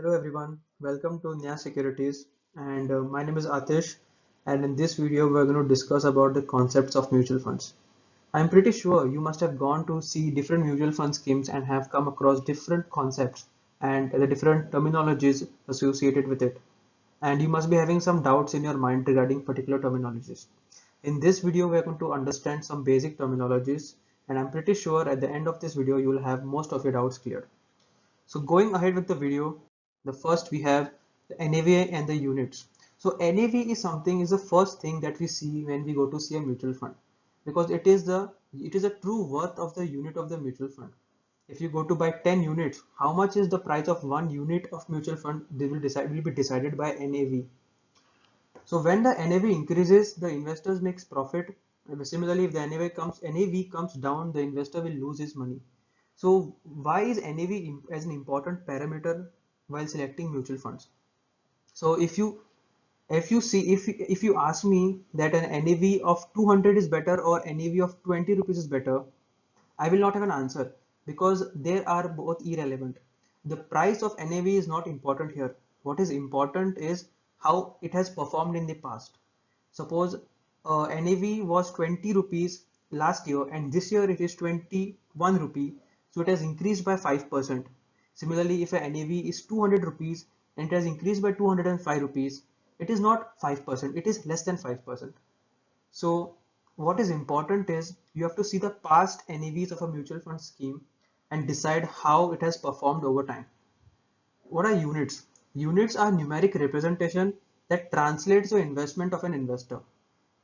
Hello everyone, welcome to Nya Securities and my name is Atish, and in this video we're going to discuss about the concepts of mutual funds. I'm pretty sure you must have gone to see different mutual fund schemes and have come across different concepts and the different terminologies associated with it. And you must be having some doubts in your mind regarding particular terminologies. In this video we're going to understand some basic terminologies, and I'm pretty sure at the end of this video you will have most of your doubts cleared. So going ahead with the video, the first we have the NAV and the units. So NAV is the first thing that we see when we go to see a mutual fund, because it is a true worth of the unit of the mutual fund. If you go to buy 10 units, how much is the price of one unit of mutual fund? They will be decided by NAV. So when the NAV increases, the investors makes profit. Similarly, if the NAV comes down, the investor will lose his money. So why is NAV as an important parameter while selecting mutual funds? So if you ask me that an NAV of 200 is better or NAV of 20 rupees is better, I will not have an answer because they are both irrelevant. The price of NAV is not important here. What is important is how it has performed in the past. Suppose NAV was 20 rupees last year and this year it is 21 rupee, so it has increased by 5%. Similarly, if a NAV is 200 rupees and it has increased by 205 rupees, it is not 5%, it is less than 5%. So what is important is you have to see the past NAVs of a mutual fund scheme and decide how it has performed over time. What are units? Units are numeric representation that translates the investment of an investor.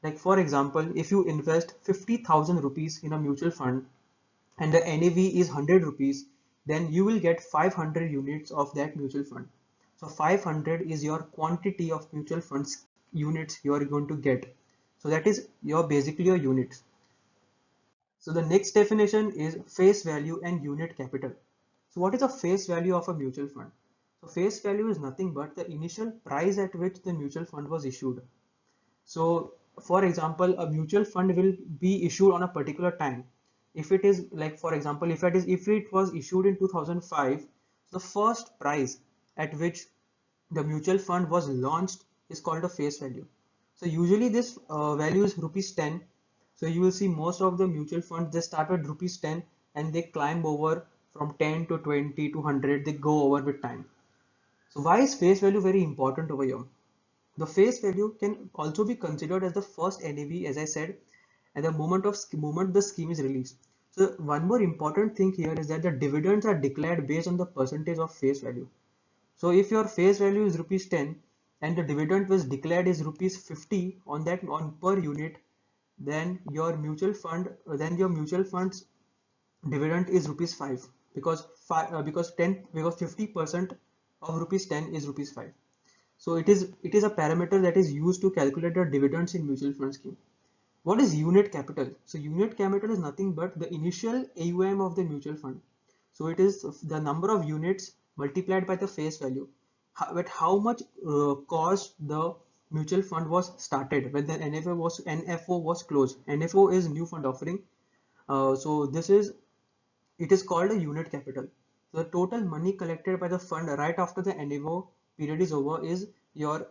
Like for example, if you invest 50,000 rupees in a mutual fund and the NAV is 100 rupees, then you will get 500 units of that mutual fund. So 500 is your quantity of mutual funds units you are going to get. So that is your basically your units. So the next definition is face value and unit capital. So what is the face value of a mutual fund? So face value is nothing but the initial price at which the mutual fund was issued. So for example, a mutual fund will be issued on a particular time. If it is like, for example, if it was issued in 2005, the first price at which the mutual fund was launched is called a face value. So usually this value is rupees 10. So you will see most of the mutual funds, they start with rupees 10 and they climb over from 10 to 20 to 100, they go over with time. So why is face value very important over here? The face value can also be considered as the first NAV, as I said, at the moment the scheme is released. So one more important thing here is that the dividends are declared based on the percentage of face value. So if your face value is rupees 10 and the dividend was declared is rupees 50 on per unit, then your mutual fund's dividend is rupees 5 because 50% of rupees 10 is rupees 5. So it is a parameter that is used to calculate the dividends in mutual fund scheme. What is unit capital? So unit capital is nothing but the initial AUM of the mutual fund. So it is the number of units multiplied by the face value. But how much cost the mutual fund was started when the NFO was closed. NFO is new fund offering. So it is called a unit capital. So the total money collected by the fund right after the NFO period is over is your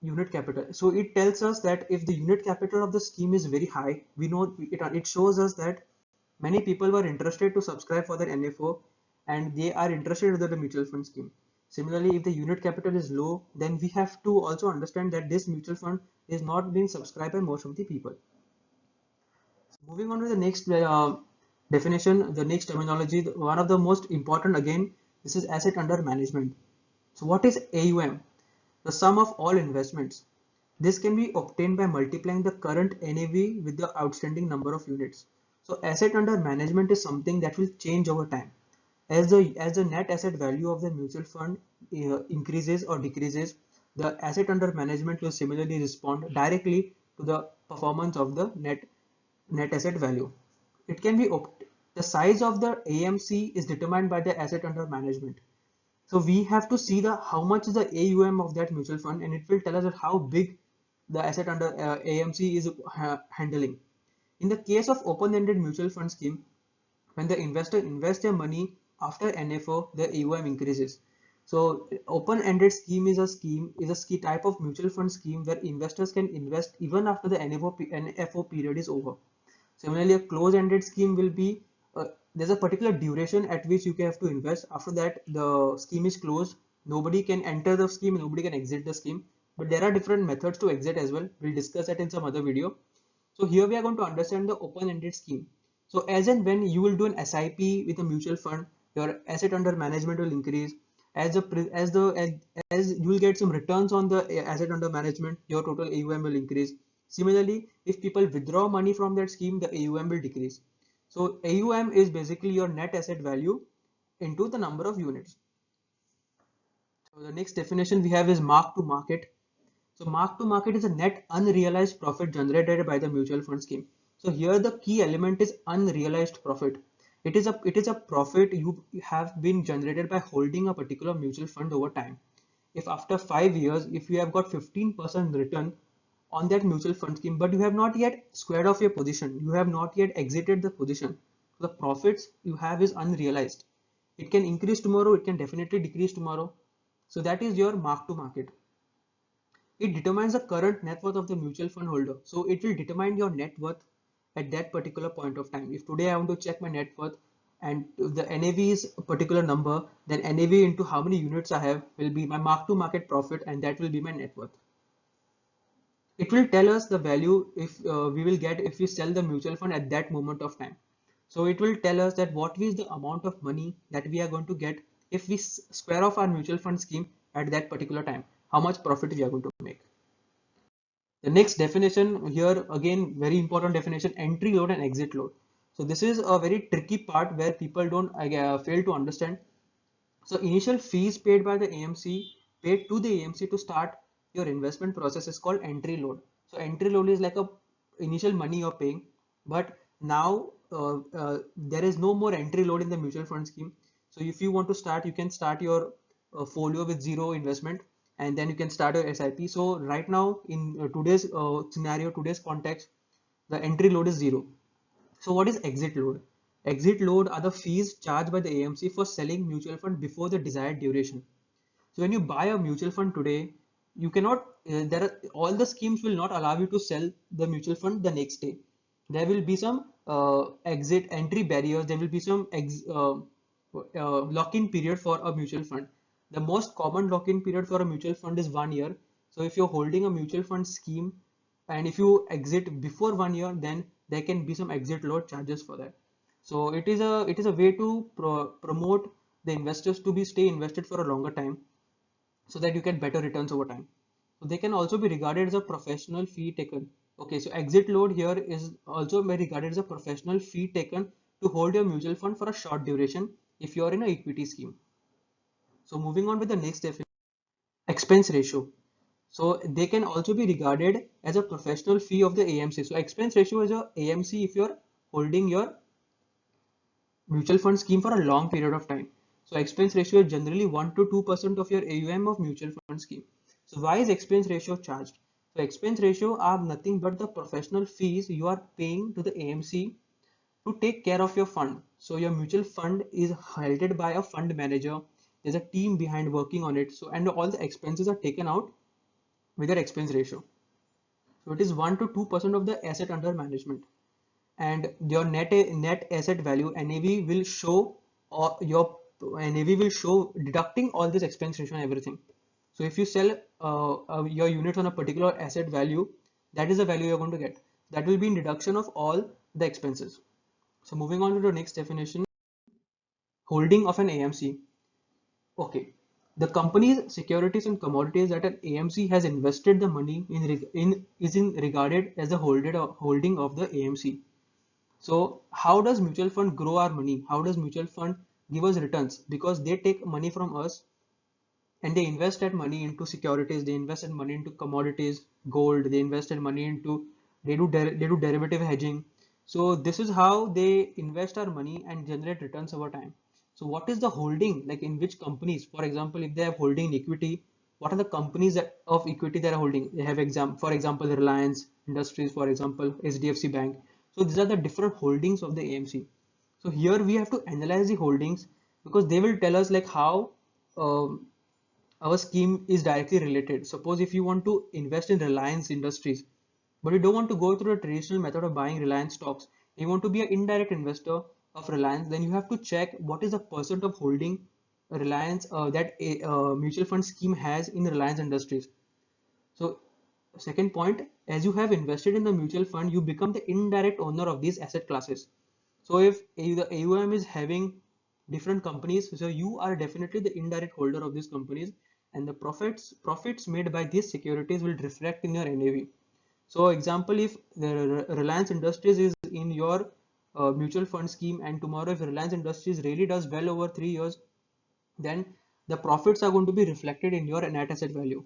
unit capital. So it tells us that if the unit capital of the scheme is very high, we know it shows us that many people were interested to subscribe for their NFO and they are interested in the mutual fund scheme. Similarly, if the unit capital is low, then we have to also understand that this mutual fund is not being subscribed by most of the people. Moving on to the next definition, the next terminology, one of the most important again, this is asset under management. So what is AUM? The sum of all investments. This can be obtained by multiplying the current NAV with the outstanding number of units. So asset under management is something that will change over time. As the net asset value of the mutual fund increases or decreases, the asset under management will similarly respond directly to the performance of the net asset value. It can be the size of the AMC is determined by the asset under management. So we have to see the how much is the AUM of that mutual fund, and it will tell us that how big the asset under AMC is handling. In the case of open-ended mutual fund scheme, when the investor invests their money after NFO, the AUM increases. So open-ended scheme is a scheme type of mutual fund scheme where investors can invest even after the NFO period is over. Similarly, a close-ended scheme will be there's a particular duration at which you can have to invest. After that, the scheme is closed. Nobody can enter the scheme, nobody can exit the scheme. But there are different methods to exit as well. We'll discuss that in some other video. So here we are going to understand the open-ended scheme. So as and when you will do an SIP with a mutual fund, your asset under management will increase. As you will get some returns on the asset under management, your total AUM will increase. Similarly, if people withdraw money from that scheme, the AUM will decrease. So AUM is basically your net asset value into the number of units. So the next definition we have is mark to market. So mark to market is a net unrealized profit generated by the mutual fund scheme. So here the key element is unrealized profit. It is a profit you have been generated by holding a particular mutual fund over time. If after 5 years, if you have got 15% return on that mutual fund scheme, but you have not yet squared off your position, you have not yet exited the position, so the profits you have is unrealized. It can increase tomorrow, it can definitely decrease tomorrow. So that is your mark to market. It determines the current net worth of the mutual fund holder. So it will determine your net worth at that particular point of time. If today I want to check my net worth and the NAV is a particular number, then NAV into how many units I have will be my mark to market profit, and that will be my net worth. It will tell us the value if we will get if we sell the mutual fund at that moment of time. So it will tell us that what is the amount of money that we are going to get if we square off our mutual fund scheme at that particular time, how much profit we are going to make. The next definition here, again, very important definition, entry load and exit load. So this is a very tricky part where people don't fail to understand. So initial fees paid by the AMC, paid to the AMC to start your investment process is called entry load. So entry load is like a initial money you're paying, but now there is no more entry load in the mutual fund scheme. So if you want to start, you can start your folio with zero investment, and then you can start your SIP. So right now in today's scenario, today's context, the entry load is zero. So what is exit load? Exit load are the fees charged by the AMC for selling mutual fund before the desired duration. So when you buy a mutual fund today, you cannot, all the schemes will not allow you to sell the mutual fund the next day. There will be some exit entry barriers. There will be some lock-in period for a mutual fund. The most common lock-in period for a mutual fund is 1 year. So if you're holding a mutual fund scheme and if you exit before 1 year, then there can be some exit load charges for that. So it is a way to promote the investors to be stay invested for a longer time, so that you get better returns over time. So they can also be regarded as a professional fee taken. Okay, so exit load here is also be regarded as a professional fee taken to hold your mutual fund for a short duration if you are in an equity scheme. So moving on with the next definition, expense ratio. So they can also be regarded as a professional fee of the AMC. So expense ratio is your AMC if you're holding your mutual fund scheme for a long period of time. So expense ratio is generally 1 to 2% of your AUM of mutual fund scheme. So why is expense ratio charged? So expense ratio are nothing but the professional fees you are paying to the AMC to take care of your fund. So your mutual fund is held by a fund manager. There's a team behind working on it. So and all the expenses are taken out with your expense ratio. So it is 1 to 2% of the asset under management, and your net asset value NAV will show, or your NAV will show deducting all this expense ratio and everything. So if you sell your units on a particular asset value, that is the value you're going to get. That will be in deduction of all the expenses. So moving on to the next definition, holding of an AMC. Okay, the company's securities and commodities that an AMC has invested the money in is regarded as the holding of the AMC. So how does mutual fund grow our money? How does mutual fund give us returns? Because they take money from us and they invest that money into securities, they invest that money into commodities, gold, they invested money into, they do derivative hedging. So this is how they invest our money and generate returns over time. So what is the holding, like in which companies? For example, if they have holding in equity, what are the companies of equity they are holding? They have for example, Reliance Industries, for example, HDFC Bank. So these are the different holdings of the AMC. So here we have to analyze the holdings because they will tell us like how our scheme is directly related. Suppose if you want to invest in Reliance Industries, but you don't want to go through the traditional method of buying Reliance stocks, you want to be an indirect investor of Reliance, then you have to check what is the percent of holding Reliance that a mutual fund scheme has in Reliance Industries. So second point, as you have invested in the mutual fund, you become the indirect owner of these asset classes. So if the AUM is having different companies, so you are definitely the indirect holder of these companies, and the profits made by these securities will reflect in your NAV. So example, if the Reliance Industries is in your mutual fund scheme, and tomorrow if Reliance Industries really does well over 3 years, then the profits are going to be reflected in your net asset value.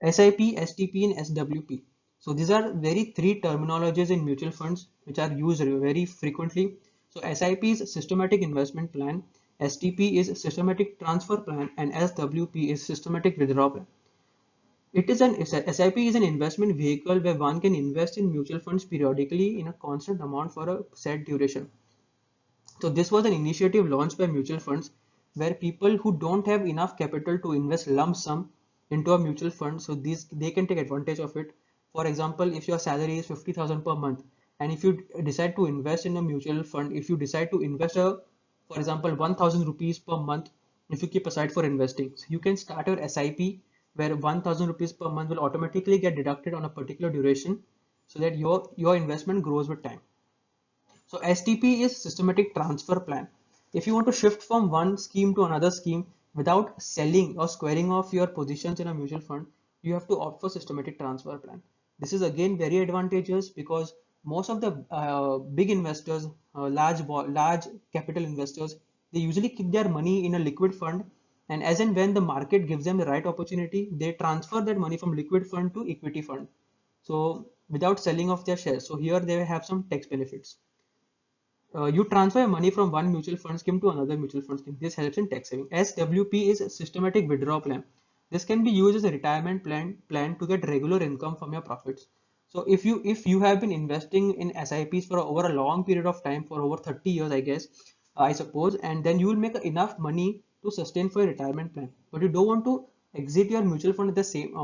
SIP, STP, and SWP. So these are very three terminologies in mutual funds which are used very frequently. So SIP is systematic investment plan, STP is systematic transfer plan, and SWP is systematic withdrawal plan. SIP is an investment vehicle where one can invest in mutual funds periodically in a constant amount for a set duration. So this was an initiative launched by mutual funds where people who don't have enough capital to invest lump sum into a mutual fund, so they can take advantage of it. For example, if your salary is 50,000 per month, and if you decide to invest in a mutual fund, if you decide to invest for example, 1,000 rupees per month, if you keep aside for investing, so you can start your SIP where 1,000 rupees per month will automatically get deducted on a particular duration, so that your investment grows with time. So STP is systematic transfer plan. If you want to shift from one scheme to another scheme without selling or squaring off your positions in a mutual fund, you have to opt for systematic transfer plan. This is again very advantageous because most of the big investors, large capital investors, they usually keep their money in a liquid fund, and as and when the market gives them the right opportunity, they transfer that money from liquid fund to equity fund. So without selling off their shares. So here they have some tax benefits. You transfer money from one mutual fund scheme to another mutual fund scheme. This helps in tax saving. SWP is a systematic withdrawal plan. This can be used as a retirement plan to get regular income from your profits. So if you have been investing in SIPs for over a long period of time, for over 30 years, I guess, I suppose, and then you will make enough money to sustain for your retirement plan. But you don't want to exit your mutual fund at the same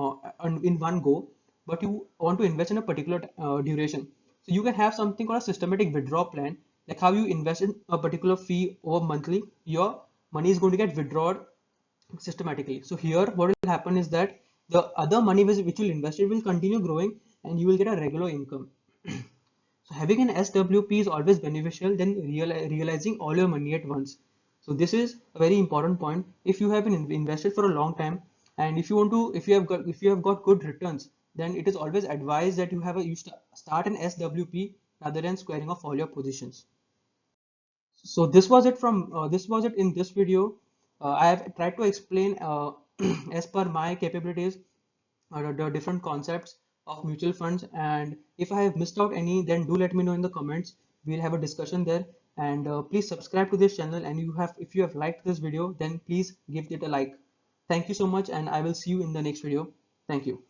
in one go, but you want to invest in a particular duration. So you can have something called a systematic withdrawal plan, like how you invest in a particular fee over monthly, your money is going to get withdrawn systematically. So here what will happen is that the other money which you invested will continue growing and you will get a regular income. So having an SWP is always beneficial than realizing all your money at once. So this is a very important point. If you have been invested for a long time, and if you have got good returns, then it is always advised that start an SWP rather than squaring off all your positions. So this was it in this video. I have tried to explain as per my capabilities the different concepts of mutual funds, and if I have missed out any, then do let me know in the comments. We'll have a discussion there, and please subscribe to this channel, and if you have liked this video, then please give it a like. Thank you so much, and I will see you in the next video. Thank you.